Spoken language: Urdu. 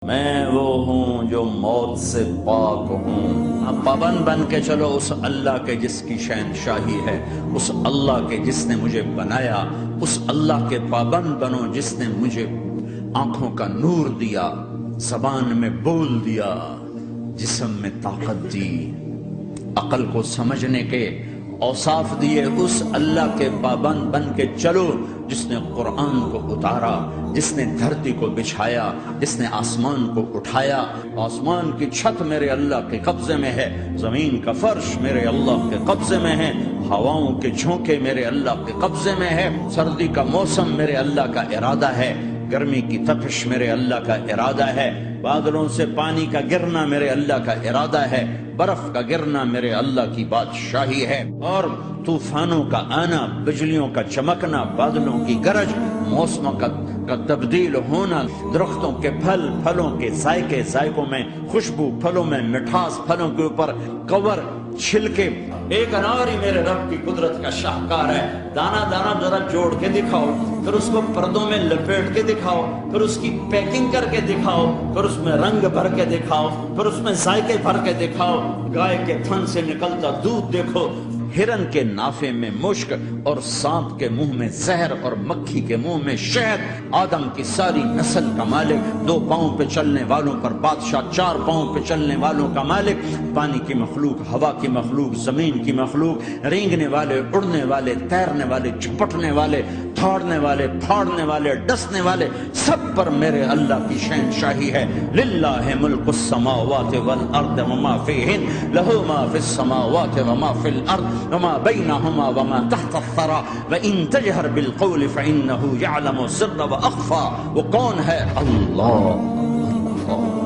میں وہ ہوں جو موت سے پاک ہوں۔ اب پابند بن کے چلو اس اللہ کے جس کی شہنشاہی ہے، اس اللہ کے جس نے مجھے بنایا، اس اللہ کے پابند بنو جس نے مجھے آنکھوں کا نور دیا، زبان میں بول دیا، جسم میں طاقت دی، عقل کو سمجھنے کے اوصاف دیے۔ اس اللہ کے پابند بن کے چلو جس نے قرآن کو اتارا، جس نے دھرتی کو بچھایا، جس نے آسمان کو اٹھایا۔ آسمان کی چھت میرے اللہ کے قبضے میں ہے، زمین کا فرش میرے اللہ کے قبضے میں ہے، ہواؤں کے جھونکے میرے اللہ کے قبضے میں ہے، سردی کا موسم میرے اللہ کا ارادہ ہے، گرمی کی تپش میرے اللہ کا ارادہ ہے، بادلوں سے پانی کا گرنا میرے اللہ کا ارادہ ہے، برف کا گرنا میرے اللہ کی بادشاہی ہے، اور طوفانوں کا آنا، بجلیوں کا چمکنا، بادلوں کی گرج، موسموں کا تبدیل ہونا، درختوں کے پھل، پھلوں کے ذائقے، ذائقوں میں خوشبو، پھلوں میں مٹھاس، پھلوں کے اوپر کور، چھلکے۔ ایک انار ہی میرے رب کی قدرت کا شاہکار ہے۔ دانا دانا ذرا جوڑ کے دکھاؤ، پھر اس کو پردوں میں لپیٹ کے دکھاؤ، پھر اس کی پیکنگ کر کے دکھاؤ، پھر اس میں رنگ بھر کے دکھاؤ، پھر اس میں ذائقے بھر کے دکھاؤ۔ گائے کے تھن سے نکلتا دودھ دیکھو، ہرن کے نافے میں مشک، اور سانپ کے منہ میں زہر، اور مکھی کے منہ میں شہد۔ آدم کی ساری نسل کا مالک، 2 پاؤں پہ چلنے والوں پر بادشاہ، 4 پاؤں پہ چلنے والوں کا مالک، پانی کی مخلوق، ہوا کی مخلوق، زمین کی مخلوق، رینگنے والے، اڑنے والے، تیرنے والے، جھپٹنے والے، دھاڑنے والے، پھاڑنے والے، ڈسنے والے، سب پر میرے اللہ کی شہنشاہی ہے۔ للہ ملک السماوات والارض وما فیہن، لہ ما فی السماوات وما فی الارض وما بینہما وما تحت الثری وان تجہر بالقول فانہ یعلم السر واخفی۔ وہ کون ہے؟ اللہ۔